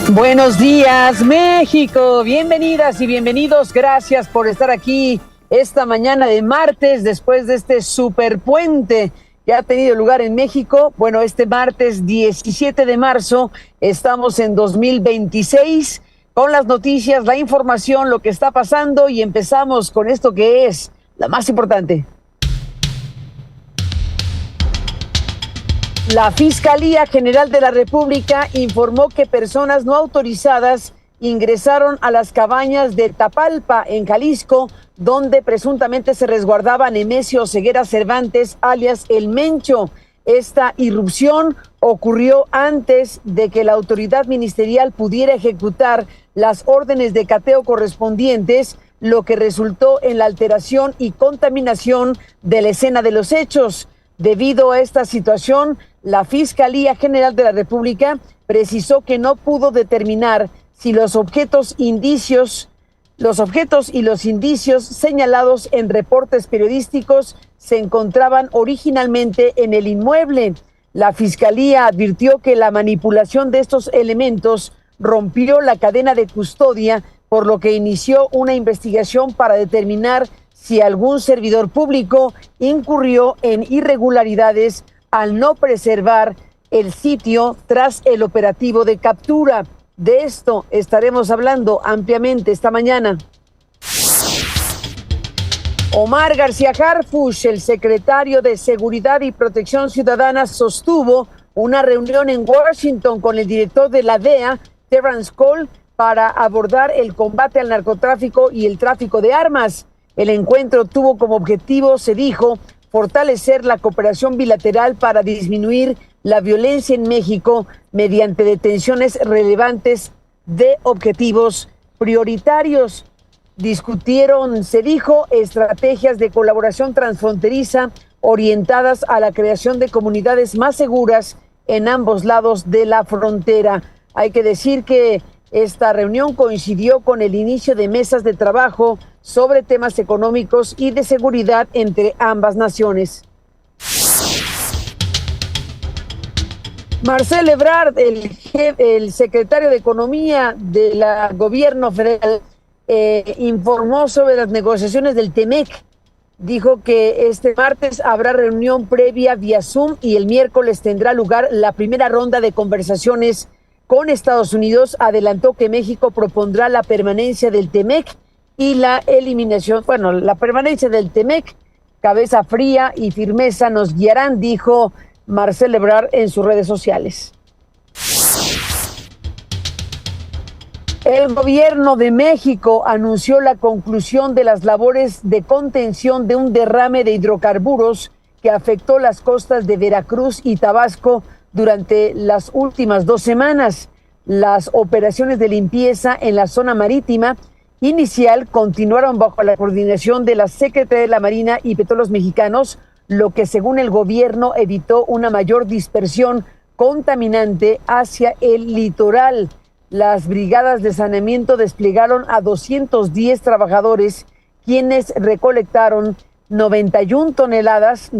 Buenos días, México. Bienvenidas y bienvenidos. Gracias por estar aquí esta mañana de martes, después de este superpuente que ha tenido lugar en México. Bueno, este martes 17 de marzo, estamos en 2026, con las noticias, la información, lo que está pasando, y empezamos con esto que es la más importante. La Fiscalía General de la República informó que personas no autorizadas ingresaron a las cabañas de Tapalpa, en Jalisco, donde presuntamente se resguardaba Nemesio Ceguera Cervantes, alias El Mencho. Esta irrupción ocurrió antes de que la autoridad ministerial pudiera ejecutar las órdenes de cateo correspondientes, lo que resultó en la alteración y contaminación de la escena de los hechos. Debido a esta situación, la Fiscalía General de la República precisó que no pudo determinar si los objetos y los indicios señalados en reportes periodísticos se encontraban originalmente en el inmueble. La Fiscalía advirtió que la manipulación de estos elementos rompió la cadena de custodia, por lo que inició una investigación para determinar si algún servidor público incurrió en irregularidades al no preservar el sitio tras el operativo de captura. De esto estaremos hablando ampliamente esta mañana. Omar García Harfuch, el secretario de Seguridad y Protección Ciudadana, sostuvo una reunión en Washington con el director de la DEA, Terrence Cole, para abordar el combate al narcotráfico y el tráfico de armas. El encuentro tuvo como objetivo, se dijo, fortalecer la cooperación bilateral para disminuir la violencia en México mediante detenciones relevantes de objetivos prioritarios. Discutieron, se dijo, estrategias de colaboración transfronteriza orientadas a la creación de comunidades más seguras en ambos lados de la frontera. Hay que decir que esta reunión coincidió con el inicio de mesas de trabajo sobre temas económicos y de seguridad entre ambas naciones. Marcelo Ebrard, el secretario de Economía del gobierno federal, informó sobre las negociaciones del TEMEC. Dijo que este martes habrá reunión previa vía Zoom y el miércoles tendrá lugar la primera ronda de conversaciones con Estados Unidos. Adelantó que México propondrá la permanencia del TEMEC y la permanencia del TEMEC. Cabeza fría y firmeza nos guiarán, dijo Marcelo Ebrard en sus redes sociales. El gobierno de México anunció la conclusión de las labores de contención de un derrame de hidrocarburos que afectó las costas de Veracruz y Tabasco durante las últimas 2 semanas. Las operaciones de limpieza en la zona marítima inicial continuaron bajo la coordinación de la Secretaría de la Marina y Petróleos Mexicanos, lo que según el gobierno evitó una mayor dispersión contaminante hacia el litoral. Las brigadas de saneamiento desplegaron a 210 trabajadores, quienes recolectaron 91 toneladas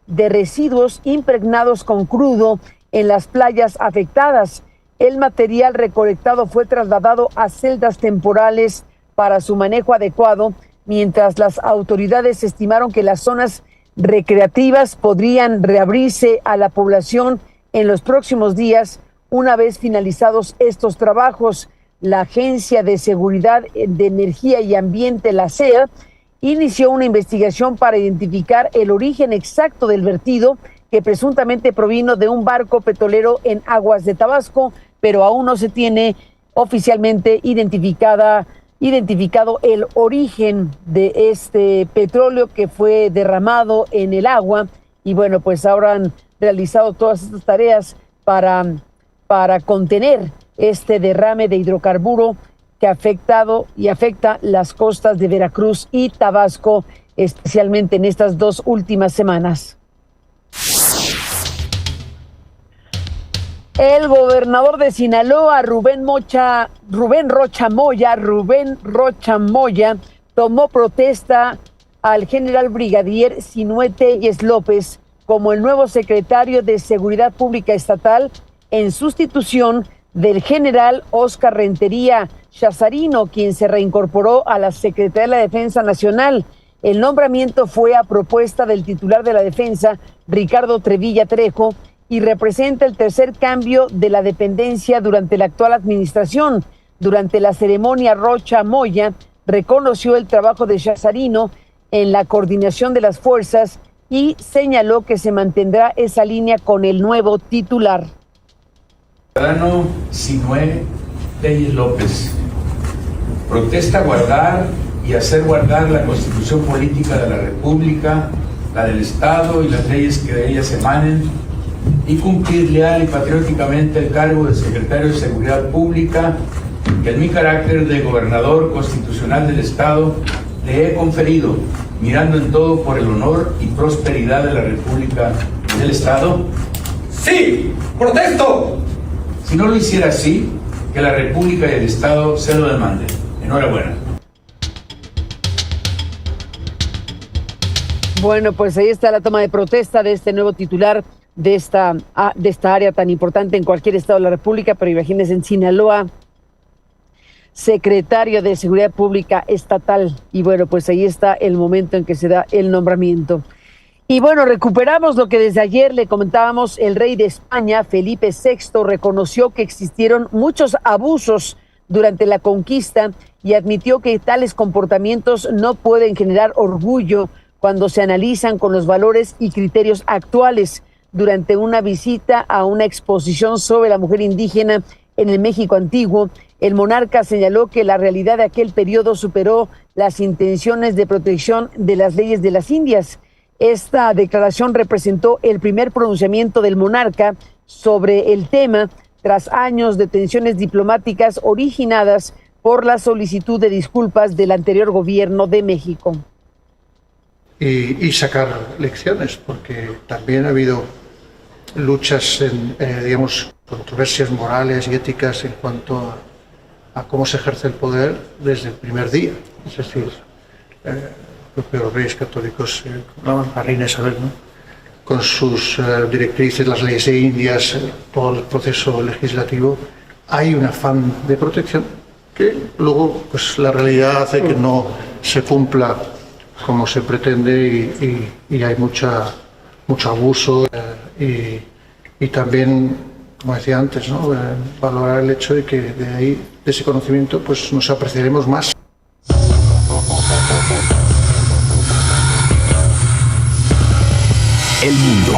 de residuos impregnados con crudo en las playas afectadas. El material recolectado fue trasladado a celdas temporales para su manejo adecuado, mientras las autoridades estimaron que las zonas recreativas podrían reabrirse a la población en los próximos días. Una vez finalizados estos trabajos, la Agencia de Seguridad de Energía y Ambiente, la SEA, inició una investigación para identificar el origen exacto del vertido, que presuntamente provino de un barco petrolero en aguas de Tabasco, pero aún no se tiene oficialmente identificado el origen de este petróleo que fue derramado en el agua. Y bueno, pues ahora han realizado todas estas tareas para contener este derrame de hidrocarburo que afecta las costas de Veracruz y Tabasco, especialmente en estas 2 últimas semanas. El gobernador de Sinaloa, Rubén Rocha Moya, tomó protesta al general brigadier Sinué Telles López como el nuevo secretario de Seguridad Pública Estatal, en sustitución del general Óscar Rentería Chazarino, quien se reincorporó a la Secretaría de la Defensa Nacional. El nombramiento fue a propuesta del titular de la Defensa, Ricardo Trevilla Trejo, y representa el tercer cambio de la dependencia durante la actual administración. Durante la ceremonia, Rocha Moya reconoció el trabajo de Chazarino en la coordinación de las fuerzas y señaló que se mantendrá esa línea con el nuevo titular. Ciudadano Sinué Telles López protesta guardar y hacer guardar la Constitución Política de la República, la del Estado y las leyes que de ellas emanen, y cumplir leal y patrióticamente el cargo de Secretario de Seguridad Pública que en mi carácter de gobernador constitucional del Estado le he conferido, mirando en todo por el honor y prosperidad de la República y del Estado. ¡Sí! ¡Protesto! Si no lo hiciera así, que la República y el Estado se lo demanden. Enhorabuena. Bueno, pues ahí está la toma de protesta de este nuevo titular de esta área tan importante en cualquier estado de la República, pero imagínense en Sinaloa, secretario de Seguridad Pública Estatal. Y bueno, pues ahí está el momento en que se da el nombramiento. Y bueno, recuperamos lo que desde ayer le comentábamos. El rey de España, Felipe VI, reconoció que existieron muchos abusos durante la conquista y admitió que tales comportamientos no pueden generar orgullo cuando se analizan con los valores y criterios actuales. Durante una visita a una exposición sobre la mujer indígena en el México antiguo, el monarca señaló que la realidad de aquel periodo superó las intenciones de protección de las leyes de las Indias. Esta declaración representó el primer pronunciamiento del monarca sobre el tema tras años de tensiones diplomáticas originadas por la solicitud de disculpas del anterior gobierno de México. Y sacar lecciones, porque también ha habido luchas, digamos, controversias morales y éticas en cuanto a cómo se ejerce el poder desde el primer día. Es decir, los reyes católicos, la reina Isabel, ¿no?, con sus directrices, las leyes de Indias, todo el proceso legislativo, hay un afán de protección que luego pues la realidad hace que no se cumpla como se pretende y hay mucho abuso y también, como decía antes, ¿no?, valorar el hecho de que de ahí, de ese conocimiento, pues nos apreciaremos más. El mundo.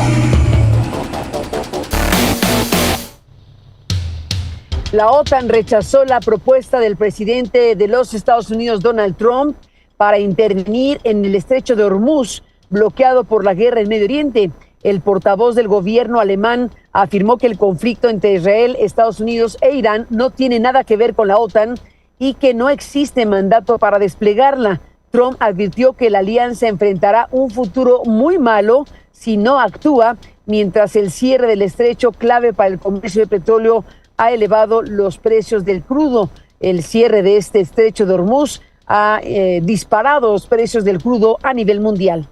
La OTAN rechazó la propuesta del presidente de los Estados Unidos, Donald Trump, para intervenir en el estrecho de Hormuz, bloqueado por la guerra en Medio Oriente. El portavoz del gobierno alemán afirmó que el conflicto entre Israel, Estados Unidos e Irán no tiene nada que ver con la OTAN y que no existe mandato para desplegarla. Trump advirtió que la alianza enfrentará un futuro muy malo si no actúa, mientras el cierre del estrecho, clave para el comercio de petróleo, ha elevado los precios del crudo. El cierre de este estrecho de Hormuz ha disparado los precios del crudo a nivel mundial.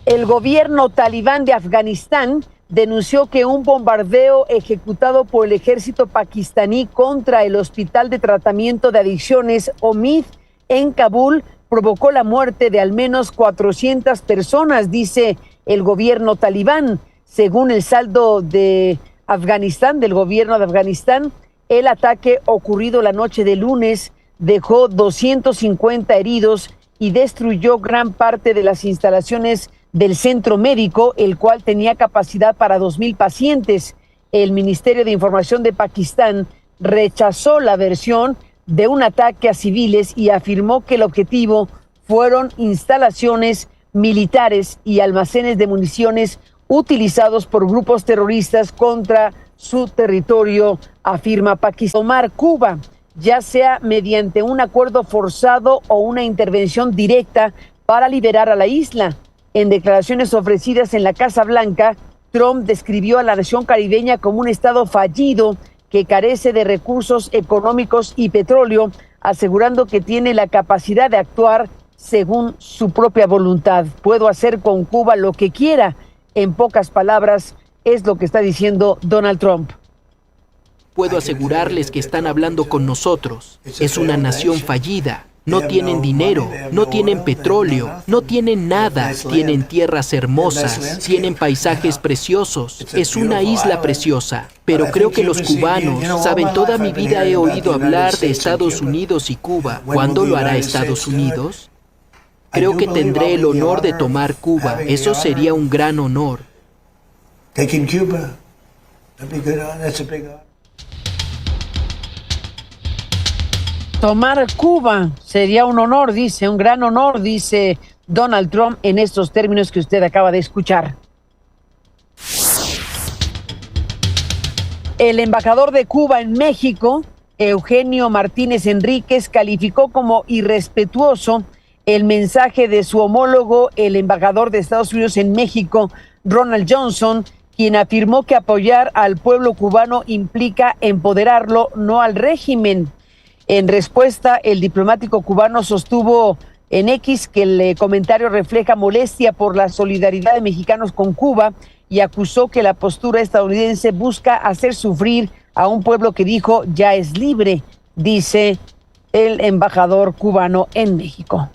El gobierno talibán de Afganistán denunció que un bombardeo ejecutado por el ejército pakistaní contra el Hospital de Tratamiento de Adicciones Omid en Kabul provocó la muerte de al menos 400 personas, dice el gobierno talibán. Según el saldo de Afganistán, del gobierno de Afganistán, el ataque ocurrido la noche de lunes dejó 250 heridos y destruyó gran parte de las instalaciones del centro médico, el cual tenía capacidad para 2,000 pacientes. El Ministerio de Información de Pakistán rechazó la versión de un ataque a civiles y afirmó que el objetivo fueron instalaciones militares y almacenes de municiones utilizados por grupos terroristas contra su territorio, afirma Pakistán. Tomar Cuba, ya sea mediante un acuerdo forzado o una intervención directa para liberar a la isla. En declaraciones ofrecidas en la Casa Blanca, Trump describió a la nación caribeña como un estado fallido que carece de recursos económicos y petróleo, asegurando que tiene la capacidad de actuar según su propia voluntad. Puedo hacer con Cuba lo que quiera. En pocas palabras, es lo que está diciendo Donald Trump. Puedo asegurarles que están hablando con nosotros. Es una nación fallida. No tienen dinero, no tienen petróleo, no tienen nada. Tienen tierras hermosas, tienen paisajes preciosos. Es una isla preciosa. Pero creo que los cubanos, saben, toda mi vida he oído hablar de Estados Unidos y Cuba. ¿Cuándo lo hará Estados Unidos? Creo que tendré el honor de tomar Cuba. Eso sería un gran honor. Tomar Cuba sería un honor, dice, un gran honor, dice Donald Trump en estos términos que usted acaba de escuchar. El embajador de Cuba en México, Eugenio Martínez Enríquez, calificó como irrespetuoso el mensaje de su homólogo, el embajador de Estados Unidos en México, Ronald Johnson, quien afirmó que apoyar al pueblo cubano implica empoderarlo, no al régimen. En respuesta, el diplomático cubano sostuvo en X que el comentario refleja molestia por la solidaridad de mexicanos con Cuba y acusó que la postura estadounidense busca hacer sufrir a un pueblo que dijo ya es libre, dice el embajador cubano en México.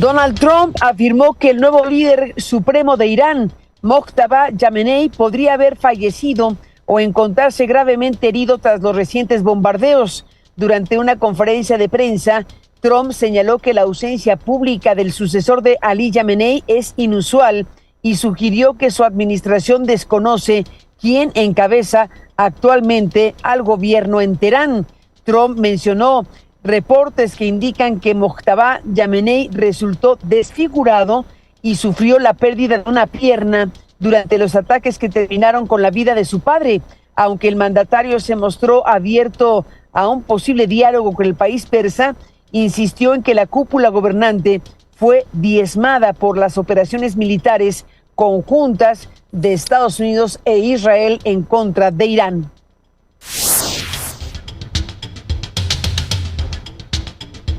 Donald Trump afirmó que el nuevo líder supremo de Irán, Mojtaba Khamenei, podría haber fallecido o encontrarse gravemente herido tras los recientes bombardeos. Durante una conferencia de prensa, Trump señaló que la ausencia pública del sucesor de Ali Khamenei es inusual y sugirió que su administración desconoce quién encabeza actualmente al gobierno en Teherán. Trump mencionó reportes que indican que Mojtaba Khamenei resultó desfigurado y sufrió la pérdida de una pierna durante los ataques que terminaron con la vida de su padre. Aunque el mandatario se mostró abierto a un posible diálogo con el país persa, insistió en que la cúpula gobernante fue diezmada por las operaciones militares conjuntas de Estados Unidos e Israel en contra de Irán.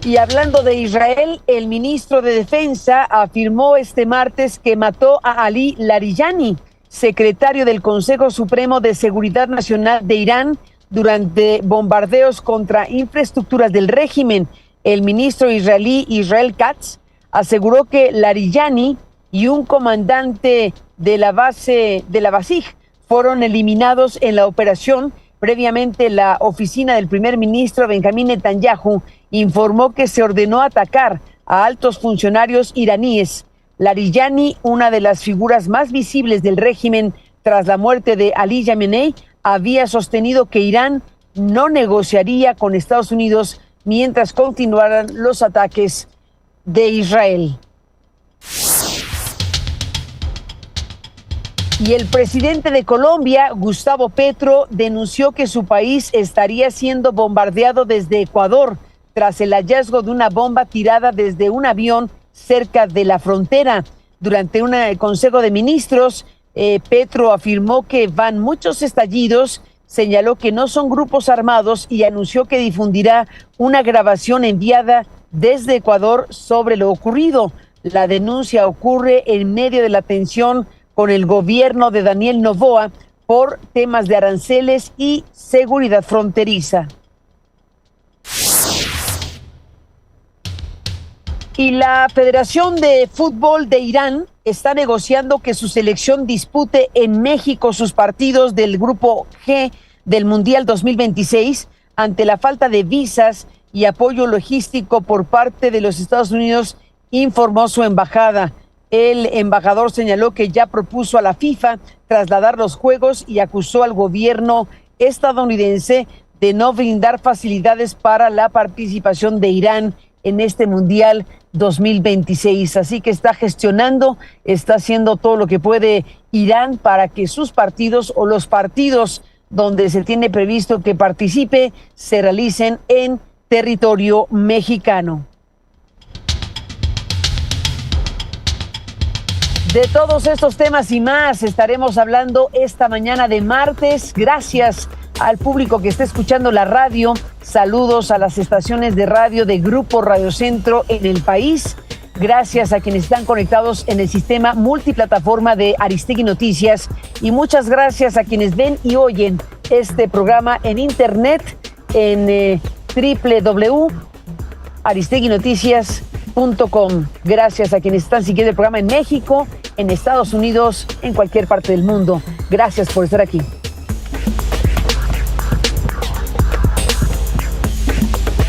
Y hablando de Israel, el ministro de Defensa afirmó este martes que mató a Ali Larijani, secretario del Consejo Supremo de Seguridad Nacional de Irán, durante bombardeos contra infraestructuras del régimen. El ministro israelí Israel Katz aseguró que Larijani y un comandante de la base de la Basij fueron eliminados en la operación. Previamente, la oficina del primer ministro Benjamín Netanyahu informó que se ordenó atacar a altos funcionarios iraníes. Larijani, una de las figuras más visibles del régimen tras la muerte de Ali Khamenei, había sostenido que Irán no negociaría con Estados Unidos mientras continuaran los ataques de Israel. Y el presidente de Colombia, Gustavo Petro, denunció que su país estaría siendo bombardeado desde Ecuador tras el hallazgo de una bomba tirada desde un avión cerca de la frontera. Durante un consejo de ministros, Petro afirmó que van muchos estallidos, señaló que no son grupos armados y anunció que difundirá una grabación enviada desde Ecuador sobre lo ocurrido. La denuncia ocurre en medio de la tensión con el gobierno de Daniel Noboa por temas de aranceles y seguridad fronteriza. Y la Federación de Fútbol de Irán está negociando que su selección dispute en México sus partidos del Grupo G del Mundial 2026 ante la falta de visas y apoyo logístico por parte de los Estados Unidos, informó su embajada. El embajador señaló que ya propuso a la FIFA trasladar los juegos y acusó al gobierno estadounidense de no brindar facilidades para la participación de Irán en este Mundial 2026. Así que está gestionando, está haciendo todo lo que puede Irán para que sus partidos o los partidos donde se tiene previsto que participe se realicen en territorio mexicano. De todos estos temas y más estaremos hablando esta mañana de martes. Gracias al público que está escuchando la radio. Saludos a las estaciones de radio de Grupo Radio Centro en el país. Gracias a quienes están conectados en el sistema multiplataforma de Aristegui Noticias y muchas gracias a quienes ven y oyen este programa en internet en www.aristeguinoticias.com. Gracias a quienes están siguiendo el programa en México, en Estados Unidos, en cualquier parte del mundo. Gracias por estar aquí.